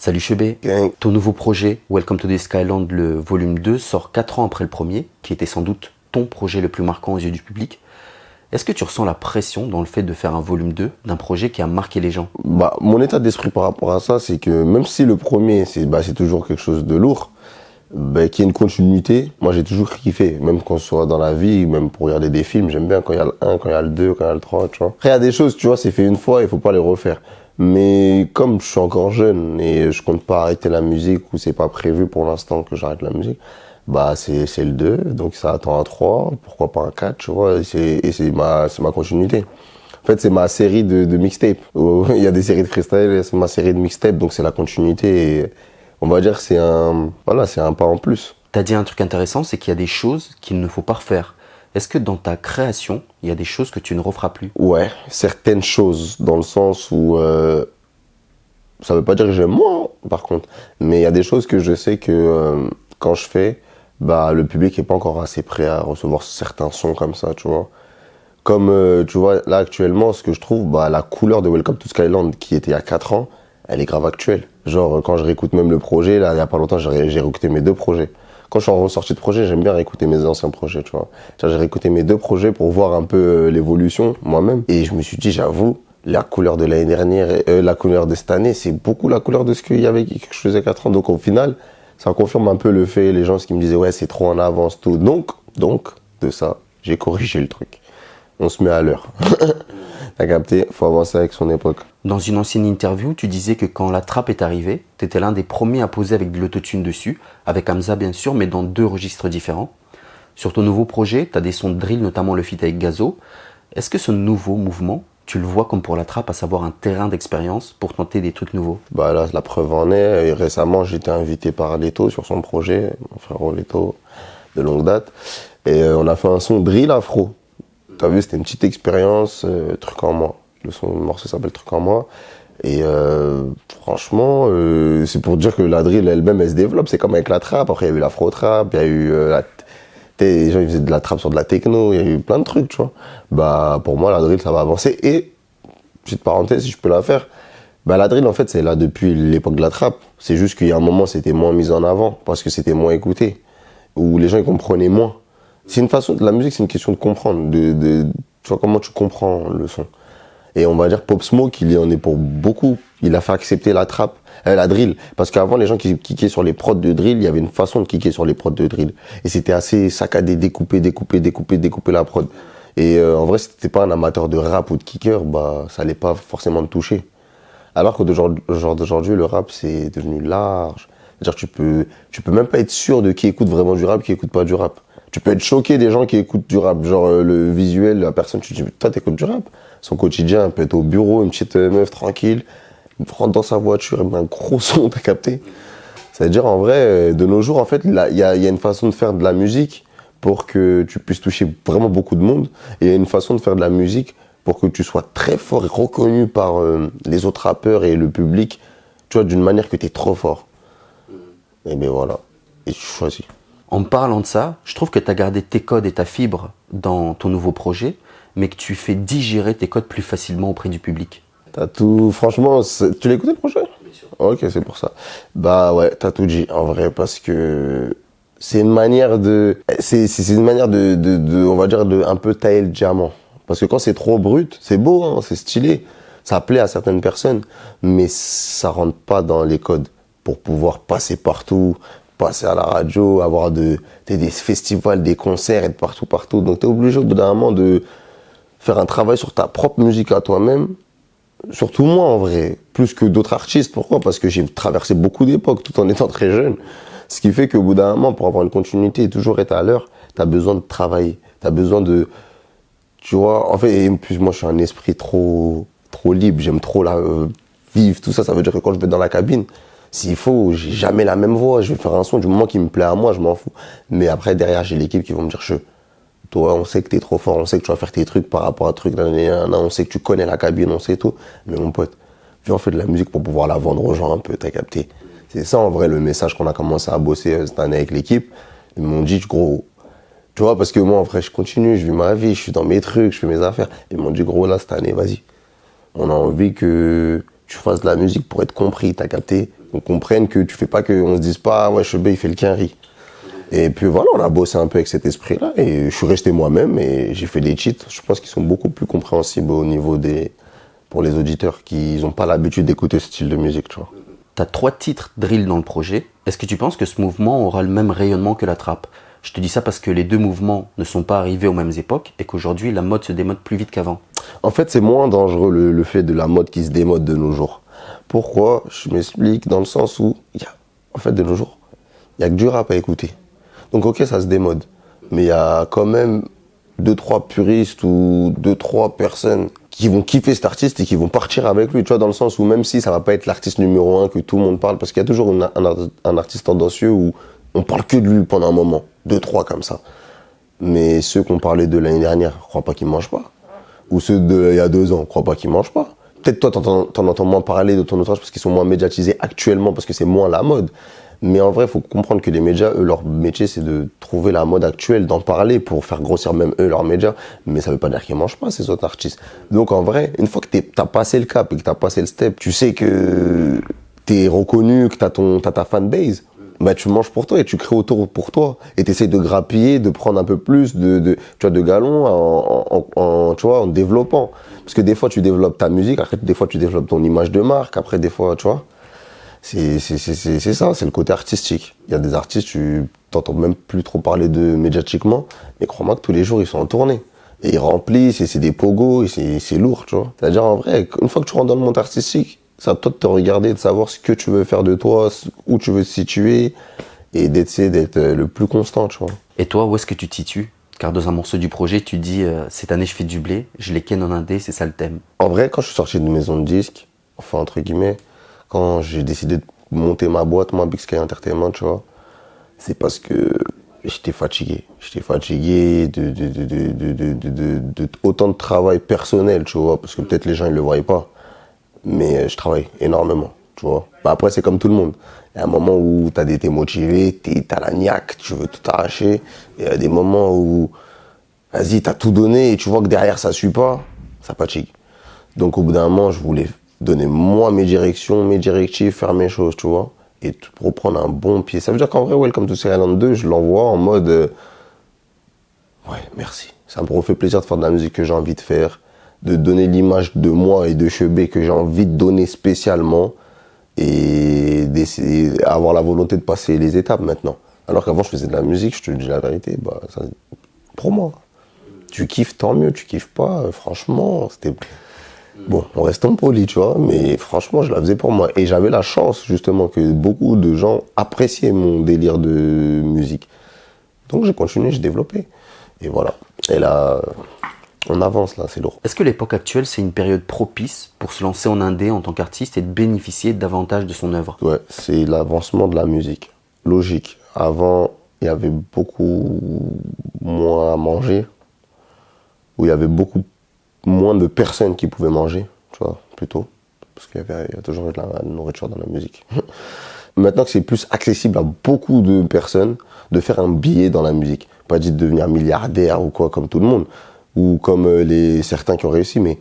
Salut Chebé, Gang. ton nouveau projet Welcome to the Skyland, le volume 2, sort 4 ans après le premier, qui était sans doute ton projet le plus marquant aux yeux du public. Est-ce que tu ressens la pression dans le fait de faire un volume 2 d'un projet qui a marqué les gens? Mon état d'esprit par rapport à ça, c'est que même si le premier, c'est toujours quelque chose de lourd, qu'il y ait une continuité, moi j'ai toujours kiffé, même qu'on soit dans la vie, même pour regarder des films, j'aime bien quand il y a le 1, quand il y a le 2, quand il y a le 3, tu vois. Après il y a des choses, tu vois, c'est fait une fois, il faut pas les refaire. Mais comme je suis encore jeune et je compte pas arrêter la musique ou c'est pas prévu pour l'instant que j'arrête la musique, c'est le 2, donc ça attend un 3, pourquoi pas un 4, tu vois, et c'est ma continuité. En fait, c'est ma série de mixtapes. Il y a des séries de freestyle, c'est ma série de mixtapes, donc c'est la continuité et on va dire que c'est un pas en plus. T'as dit un truc intéressant, c'est qu'il y a des choses qu'il ne faut pas refaire. Est-ce que dans ta création, il y a des choses que tu ne referas plus? Ouais, certaines choses, dans le sens où ça veut pas dire que j'aime moins, par contre, mais il y a des choses que je sais que quand je fais, le public est pas encore assez prêt à recevoir certains sons comme ça, tu vois. Comme, tu vois, là, actuellement, ce que je trouve, la couleur de Welcome to Skyland, qui était il y a 4 ans, elle est grave actuelle. Genre, quand je réécoute même le projet, là, il y a pas longtemps, j'ai réécouté mes 2 projets. Quand je suis en ressortie de projet, j'aime bien réécouter mes anciens projets, tu vois. J'ai réécouté mes 2 projets pour voir un peu l'évolution, moi-même. Et je me suis dit, j'avoue, la couleur de l'année dernière, la couleur de cette année, c'est beaucoup la couleur de ce qu'il y avait, que je faisais 4 ans. Donc, au final, ça confirme un peu le fait, les gens, ce qui me disaient, ouais, c'est trop en avance, tout. Donc, de ça, j'ai corrigé le truc. On se met à l'heure. T'as capté? Faut avancer avec son époque. Dans une ancienne interview, tu disais que quand la trappe est arrivée, t'étais l'un des premiers à poser avec de l'autotune dessus, avec Hamza bien sûr, mais dans 2 registres différents. Sur ton nouveau projet, t'as des sons de drill, notamment le feat avec Gazo. Est-ce que ce nouveau mouvement, tu le vois comme pour la trappe, à savoir un terrain d'expérience pour tenter des trucs nouveaux? Là, la preuve en est. Et récemment, j'ai été invité par Leto sur son projet, mon frère Leto, de longue date. Et on a fait un son drill afro. T'as vu, c'était une petite expérience, truc en moi. Le morceau s'appelle Truc en moi. Et franchement, c'est pour dire que la drill elle-même, elle se développe. C'est comme avec la trappe. Après, il y a eu l'afro-trap, il y a eu les gens ils faisaient de la trappe sur de la techno, il y a eu plein de trucs, tu vois. Pour moi, la drill, ça va avancer. Et, petite parenthèse, si je peux la faire, la drill, en fait, c'est là depuis l'époque de la trappe. C'est juste qu'il y a un moment, c'était moins mis en avant, parce que c'était moins écouté. Où les gens, ils comprenaient moins. C'est une façon, la musique, c'est une question de comprendre, tu vois, comment tu comprends le son. Et on va dire Pop Smoke, il en est pour beaucoup. Il a fait accepter la trappe, la drill. Parce qu'avant, les gens qui kickaient sur les prods de drill, il y avait une façon de kicker sur les prods de drill. Et c'était assez saccadé, découper la prod. Et en vrai, si t'étais pas un amateur de rap ou de kicker, ça allait pas forcément te toucher. Alors que d'aujourd'hui, le rap, c'est devenu large. C'est-à-dire que tu peux même pas être sûr de qui écoute vraiment du rap, qui écoute pas du rap. Tu peux être choqué des gens qui écoutent du rap. Genre, le visuel, la personne, tu te dis, toi, t'écoutes du rap. Son quotidien, peut être au bureau, une petite meuf tranquille, rentre dans sa voiture, elle met un gros son, t'as capté? C'est-à-dire, en vrai, de nos jours, en fait, il y a une façon de faire de la musique pour que tu puisses toucher vraiment beaucoup de monde. Et il y a une façon de faire de la musique pour que tu sois très fort et reconnu par les autres rappeurs et le public, tu vois, d'une manière que t'es trop fort. Et ben voilà. Et tu choisis. En parlant de ça, je trouve que tu as gardé tes codes et ta fibre dans ton nouveau projet, mais que tu fais digérer tes codes plus facilement auprès du public. T'as tout, franchement, tu l'as écouté le projet? Bien sûr. Ok, c'est pour ça. Ouais, t'as tout dit, en vrai, parce que c'est une manière on va dire, de un peu tailler le diamant. Parce que quand c'est trop brut, c'est beau, hein, c'est stylé, ça plaît à certaines personnes, mais ça rentre pas dans les codes pour pouvoir passer partout, passer à la radio, avoir des festivals, des concerts, être partout. Donc t'es obligé au bout d'un moment de faire un travail sur ta propre musique à toi-même. Surtout moi en vrai, plus que d'autres artistes. Pourquoi? Parce que j'ai traversé beaucoup d'époques tout en étant très jeune. Ce qui fait qu'au bout d'un moment, pour avoir une continuité et toujours être à l'heure, t'as besoin de travailler. T'as besoin de... Tu vois, en fait, et en plus moi je suis un esprit trop libre, j'aime trop vivre, tout ça. Ça veut dire que quand je vais dans la cabine, s'il faut, j'ai jamais la même voix. Je vais faire un son du moment qui me plaît à moi, je m'en fous. Mais après, derrière, j'ai l'équipe qui vont me dire, toi, on sait que t'es trop fort, on sait que tu vas faire tes trucs par rapport à trucs, on sait que tu connais la cabine, on sait tout. Mais mon pote, viens, on fait de la musique pour pouvoir la vendre aux gens un peu, t'as capté? C'est ça, en vrai, le message qu'on a commencé à bosser cette année avec l'équipe. Ils m'ont dit, gros, tu vois, parce que moi, en vrai, je continue, je vis ma vie, je suis dans mes trucs, je fais mes affaires. Ils m'ont dit, gros, là, cette année, vas-y. On a envie que tu fasses de la musique pour être compris, t'as capté? qu'on comprenne que tu fais pas qu'on se dise pas, ouais, Chebet, il fait le quinri. Et puis voilà, on a bossé un peu avec cet esprit-là, et je suis resté moi-même, et j'ai fait des titres, je pense qu'ils sont beaucoup plus compréhensibles au niveau pour les auditeurs qui n'ont pas l'habitude d'écouter ce style de musique, tu vois. Tu as 3 titres drill dans le projet. Est-ce que tu penses que ce mouvement aura le même rayonnement que la trappe? Je te dis ça parce que les deux mouvements ne sont pas arrivés aux mêmes époques et qu'aujourd'hui la mode se démode plus vite qu'avant. En fait, c'est moins dangereux le fait de la mode qui se démode de nos jours. Pourquoi? Je m'explique dans le sens où, en fait, de nos jours, il n'y a que du rap à écouter. Donc ok, ça se démode, mais il y a quand même 2-3 puristes ou 2-3 personnes qui vont kiffer cet artiste et qui vont partir avec lui, tu vois, dans le sens où même si ça va pas être l'artiste numéro 1 que tout le monde parle, parce qu'il y a toujours un artiste tendancieux où on parle que de lui pendant un moment, 2-3 comme ça. Mais ceux qu'on parlait de l'année dernière, je crois pas qu'ils mangent pas. Ou ceux d'il y a 2 ans, je crois pas qu'ils mangent pas. Peut-être toi, t'en entends moins parler de ton outrage parce qu'ils sont moins médiatisés actuellement, parce que c'est moins la mode. Mais en vrai, il faut comprendre que les médias, eux, leur métier, c'est de trouver la mode actuelle, d'en parler pour faire grossir même eux leurs médias. Mais ça veut pas dire qu'ils mangent pas, ces autres artistes. Donc en vrai, une fois que t'as passé le cap et que t'as passé le step, tu sais que t'es reconnu, que t'as ta fanbase, bah tu manges pour toi et tu crées autour pour toi. Et t'essayes de grappiller, de prendre un peu plus tu vois, de galons tu vois, en développant. Parce que des fois, tu développes ta musique, après, des fois, tu développes ton image de marque, après, des fois, tu vois. C'est ça, c'est le côté artistique. Il y a des artistes, tu t'entends même plus trop parler de médiatiquement, mais crois-moi que tous les jours, ils sont en tournée. Et ils remplissent, et c'est des pogos, et c'est lourd, tu vois. C'est-à-dire, en vrai, une fois que tu rentres dans le monde artistique, c'est à toi de te regarder, de savoir ce que tu veux faire de toi, où tu veux te situer, et d'essayer d'être le plus constant, tu vois. Et toi, où est-ce que tu te situes? Car dans un morceau du projet, tu dis cette année je fais du blé, je les ken en indé, c'est ça le thème. En vrai, quand je suis sorti de maison de disques, enfin, entre guillemets, quand j'ai décidé de monter ma boîte, moi, Big Sky Entertainment, tu vois, c'est parce que j'étais fatigué. J'étais fatigué de autant de travail personnel, tu vois, parce que peut-être les gens, ils le voyaient pas. Mais je travaille énormément, tu vois. Bah après, c'est comme tout le monde. Il y a un moment où t'es motivé, t'as la niaque, tu veux tout arracher. Et il y a des moments où, vas-y, t'as tout donné et tu vois que derrière, ça suit pas, ça fatigue. Donc au bout d'un moment, je voulais donner moi mes directions, mes directives, faire mes choses, tu vois, et pour prendre un bon pied. Ça veut dire qu'en vrai, Welcome to Serial 2, je l'envoie en mode ouais, merci. Ça me refait plaisir de faire de la musique que j'ai envie de faire, de donner l'image de moi et de Chebet que j'ai envie de donner spécialement, et d'essayer avoir la volonté de passer les étapes maintenant. Alors qu'avant, je faisais de la musique, je te dis la vérité, bah, ça, pour moi. Tu kiffes, tant mieux, tu kiffes pas, franchement, c'était... Bon, on reste en poli, tu vois, mais franchement, je la faisais pour moi. Et j'avais la chance, justement, que beaucoup de gens appréciaient mon délire de musique. Donc j'ai continué, j'ai développé. Et voilà. Et là, on avance, là, c'est lourd. Est-ce que l'époque actuelle, c'est une période propice pour se lancer en indé en tant qu'artiste et de bénéficier davantage de son œuvre? Ouais, c'est l'avancement de la musique. Logique. Avant, il y avait beaucoup moins à manger, où il y avait beaucoup moins de personnes qui pouvaient manger, tu vois, plutôt. Parce qu'il y a toujours de la nourriture dans la musique. Maintenant que c'est plus accessible à beaucoup de personnes de faire un billet dans la musique. Pas dit de devenir milliardaire ou quoi, comme tout le monde. Ou comme certains qui ont réussi, mais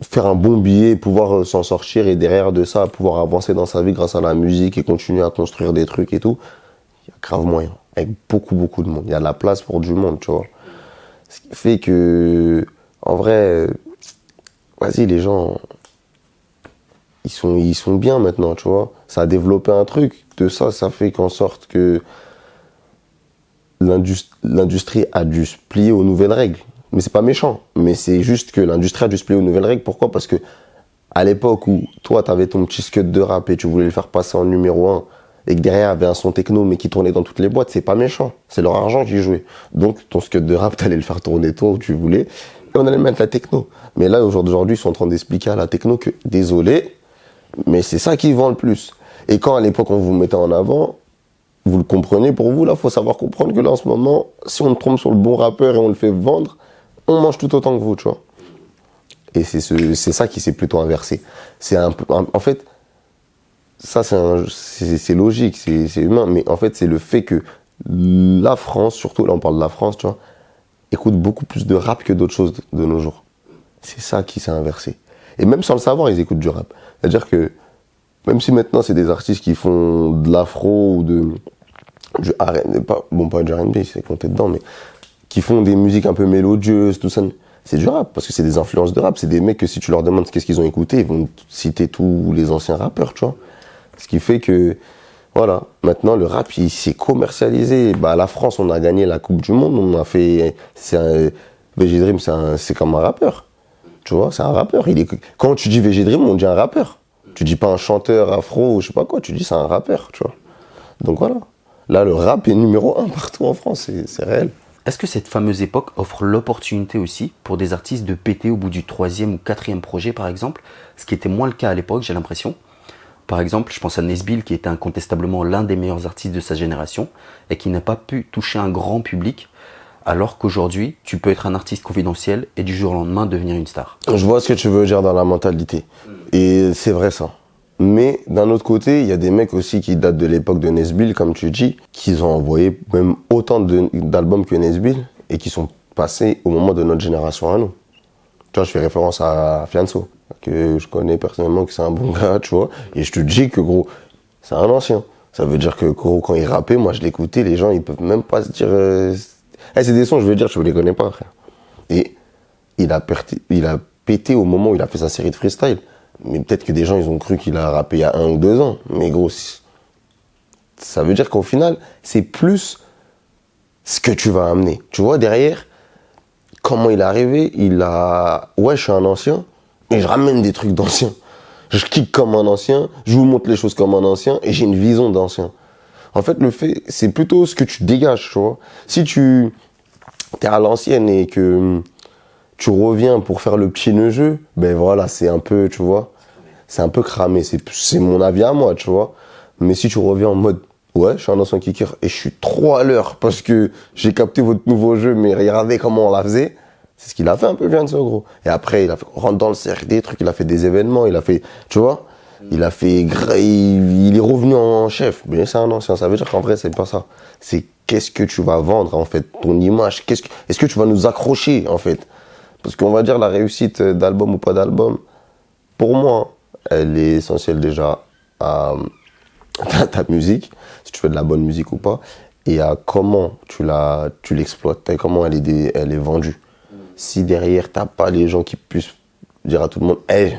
faire un bon billet, pouvoir s'en sortir et derrière de ça, pouvoir avancer dans sa vie grâce à la musique et continuer à construire des trucs et tout. Il y a grave moyen. Avec beaucoup de monde. Il y a de la place pour du monde, tu vois. Ce qui fait que... En vrai, vas-y, les gens, ils sont bien maintenant, tu vois. Ça a développé un truc. De ça, ça fait qu'en sorte que l'industrie a dû se plier aux nouvelles règles. Mais c'est pas méchant. Mais c'est juste que l'industrie a dû se plier aux nouvelles règles. Pourquoi? Parce que à l'époque où toi, t'avais ton petit scud de rap et tu voulais le faire passer en numéro 1 et que derrière, il y avait un son techno mais qui tournait dans toutes les boîtes, c'est pas méchant. C'est leur argent qui jouait. Donc, ton scud de rap, t'allais le faire tourner toi où tu voulais. Et on allait mettre la techno. Mais là, aujourd'hui, ils sont en train d'expliquer à la techno que, désolé, mais c'est ça qui vend le plus. Et quand à l'époque, on vous mettait en avant, vous le comprenez, pour vous, là, faut savoir comprendre que là, en ce moment, si on trompe sur le bon rappeur et on le fait vendre, on mange tout autant que vous, tu vois. Et c'est ça qui s'est plutôt inversé. C'est en fait, ça, c'est logique, c'est humain, mais en fait, c'est le fait que la France, surtout, là, on parle de la France, tu vois, écoutent beaucoup plus de rap que d'autres choses de nos jours. C'est ça qui s'est inversé. Et même sans le savoir, ils écoutent du rap. C'est-à-dire que Même si maintenant c'est des artistes qui font de l'afro ou du R&B, pas du R&B, c'est compté dedans, mais qui font des musiques un peu mélodieuses, tout ça. C'est du rap, parce que c'est des influences de rap. C'est des mecs que si tu leur demandes qu'est-ce qu'ils ont écouté, ils vont citer tous les anciens rappeurs, tu vois. Ce qui fait que, voilà, maintenant le rap, il s'est commercialisé. Bah, la France, on a gagné la Coupe du Monde, on a fait, VG Dream, c'est comme un rappeur. Tu vois, c'est un rappeur. Quand tu dis VG Dream, on dit un rappeur. Tu dis pas un chanteur afro ou je sais pas quoi, tu dis c'est un rappeur, tu vois. Donc voilà. Là, le rap est numéro 1 partout en France, c'est réel. Est-ce que cette fameuse époque offre l'opportunité aussi pour des artistes de péter au bout du 3e ou 4e projet par exemple, ce qui était moins le cas à l'époque, j'ai l'impression. Par exemple, je pense à Nesbill qui était incontestablement l'un des meilleurs artistes de sa génération et qui n'a pas pu toucher un grand public, alors qu'aujourd'hui, tu peux être un artiste confidentiel et du jour au lendemain devenir une star. Je vois ce que tu veux dire dans la mentalité. Et c'est vrai ça. Mais d'un autre côté, il y a des mecs aussi qui datent de l'époque de Nesbill, comme tu dis, qui ont envoyé même autant d'albums que Nesbill et qui sont passés au moment de notre génération à nous. Tu vois, je fais référence à Fianso, que je connais personnellement, que c'est un bon gars, tu vois. Et je te dis que gros, c'est un ancien. Ça veut dire que gros, quand il rappait, moi je l'écoutais, les gens ils peuvent même pas se dire... c'est des sons, je veux dire, je les connais pas, frère. Et il a pété au moment où il a fait sa série de freestyle. Mais peut-être que des gens, ils ont cru qu'il a rappé il y a 1 ou 2 ans. Mais gros, ça veut dire qu'au final, c'est plus ce que tu vas amener. Tu vois, derrière, comment il est arrivé, ouais, je suis un ancien, et je ramène des trucs d'ancien. Je kick comme un ancien, je vous montre les choses comme un ancien, et j'ai une vision d'ancien. En fait, le fait, c'est plutôt ce que tu dégages, tu vois. Si tu es à l'ancienne et que tu reviens pour faire le petit jeu, ben voilà, c'est un peu, tu vois, c'est un peu cramé, c'est mon avis à moi, tu vois. Mais si tu reviens en mode, ouais, je suis un ancien kicker et je suis trop à l'heure parce que j'ai capté votre nouveau jeu, mais regardez comment on la faisait, c'est ce qu'il a fait un peu bien de ce gros. Et après, il a fait, rentre dans le cercle des trucs, il a fait des événements, il a fait, tu vois, il est revenu en chef. Mais c'est un ancien, ça veut dire qu'en vrai, c'est pas ça. C'est qu'est-ce que tu vas vendre, en fait, ton image, est-ce que tu vas nous accrocher, en fait. Parce qu'on va dire la réussite d'album ou pas d'album, pour moi, elle est essentielle déjà à ta musique, si tu fais de la bonne musique ou pas, et à comment tu l'exploites, et comment elle est vendue. Si derrière, t'as pas les gens qui puissent dire à tout le monde « Hey,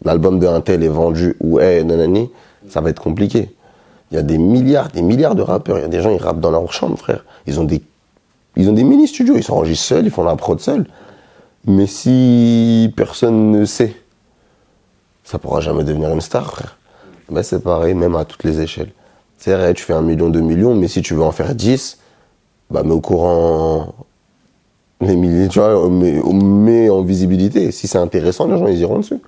l'album de un tel est vendu » ou « Hey, nanani », ça va être compliqué. Il y a des milliards de rappeurs, il y a des gens, ils rappent dans leur chambre, frère. Ils ont des mini-studios, ils s'enregistrent seuls, ils font la prod seuls. Mais si personne ne sait, ça pourra jamais devenir une star, frère. Ben c'est pareil, même à toutes les échelles. C'est vrai, tu fais 1 million, 2 millions, mais si tu veux en faire 10, bah mets au courant les milliers, tu vois, mets en visibilité. Si c'est intéressant, les gens ils iront dessus.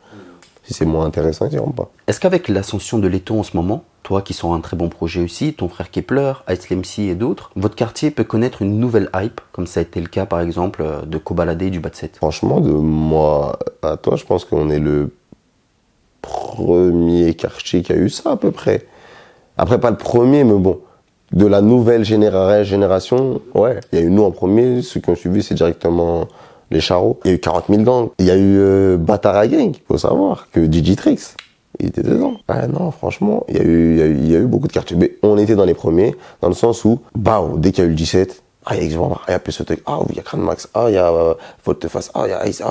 Si c'est moins intéressant, ils iront pas. Est-ce qu'avec l'ascension de Letton en ce moment, toi qui sors un très bon projet aussi, ton frère Kepler, Ice MC et d'autres, votre quartier peut connaître une nouvelle hype, comme ça a été le cas par exemple de Kobalade et du Batset? Franchement, de moi à toi, je pense qu'on est le premier quartier qui a eu ça à peu près. Après, pas le premier, mais bon, de la nouvelle génération, ouais. Il y a eu nous en premier, ceux qui ont suivi, c'est directement les Charros. Il y a eu 40 000 gangs. Il y a eu Batara Gang, il faut savoir, que Digitrix, il était dedans. Ah non, franchement, il y a eu beaucoup de quartiers. Mais on était dans les premiers, dans le sens où, dès qu'il y a eu le 17, il y a X-Vandar, il y a PSOTEC, oui, il y a Cran Max, il y a Volte-Face, il y a Ice,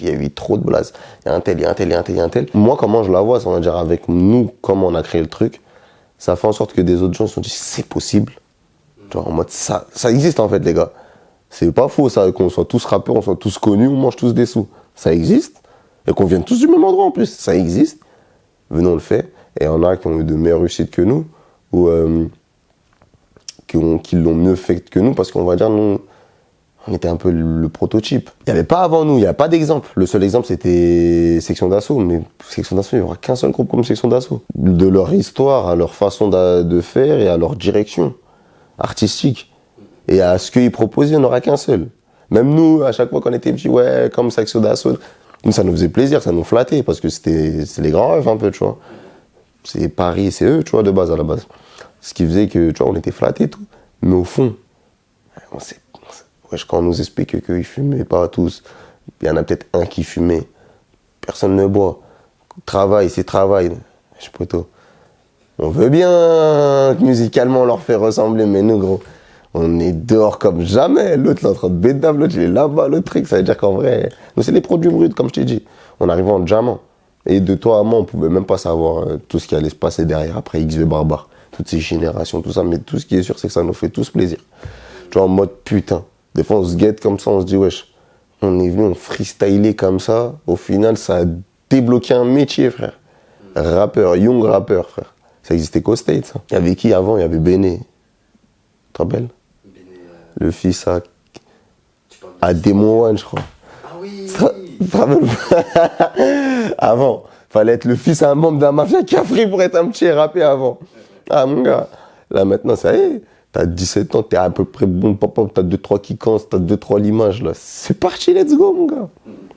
il y a eu trop de blazes. Il y a un tel, il y a un tel, il y a un tel, il y a un tel. Moi, comment je la vois, ça va dire avec nous, comment on a créé le truc, ça fait en sorte que des autres gens se sont dit, c'est possible. Genre en mode, ça existe en fait, les gars. C'est pas faux, ça, qu'on soit tous rappeurs, on soit tous connus, on mange tous des sous. Ça existe. Et qu'on vienne tous du même endroit en plus. Ça existe. Venons le faire. Et il y en a qui ont eu de meilleures réussites que nous, ou qui l'ont mieux fait que nous, parce qu'on va dire, nous, on était un peu le prototype. Il n'y avait pas avant nous, il n'y a pas d'exemple. Le seul exemple, c'était Section d'Assaut. Mais Section d'Assaut, il n'y aura qu'un seul groupe comme Section d'Assaut. De leur histoire, à leur façon de faire et à leur direction artistique. Et à ce qu'ils proposaient, il n'y en aura qu'un seul. Même nous, à chaque fois qu'on était petits, ouais, comme Section d'Assaut, ça nous faisait plaisir, ça nous flattait, parce que c'est les grands rêves un peu, tu vois. C'est Paris, c'est eux, tu vois, de base, à la base. Ce qui faisait que, tu vois, on était flattés et tout. Mais au fond, quand on nous explique qu'ils ne fumaient pas tous, il y en a peut-être un qui fumait. Personne ne boit. Travail, c'est travail. Je peux On veut bien que musicalement on leur fait ressembler, mais nous, gros, on est dehors comme jamais. L'autre, il est en train de bédave, l'autre, il est là-bas, le truc. Ça veut dire qu'en vrai, nous, c'est des produits bruts, comme je t'ai dit. On arrivait en diamant. Et de toi à moi, on pouvait même pas savoir tout ce qui allait se passer derrière, après XV Barbare. Toutes ces générations, tout ça. Mais tout ce qui est sûr, c'est que ça nous fait tous plaisir. Tu vois, en mode putain. Des fois, on se guette comme ça, on se dit, wesh, on est venu, on freestylait comme ça. Au final, ça a débloqué un métier, frère. Rappeur, young rappeur, frère. Ça existait qu'au States. Ça. Il y avait qui avant? Il y avait Béné. Tu te rappelles? Le fils à Demo One, je crois. Ah oui. Tu te rappelles? Avant, fallait être le fils à un membre d'un mafia qui a pris pour être un petit rappé avant. Ah mon gars, là maintenant ça y est, t'as 17 ans, t'es à peu près bon papa, t'as 2-3 qui cancent, t'as 2-3 l'image là. C'est parti, let's go mon gars.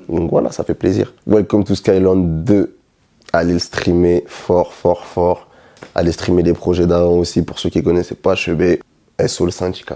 Donc voilà, ça fait plaisir. Welcome to Skyland 2. Allez le streamer fort, fort, fort. Allez streamer les projets d'avant aussi pour ceux qui connaissaient pas HEB. SO le syndicat.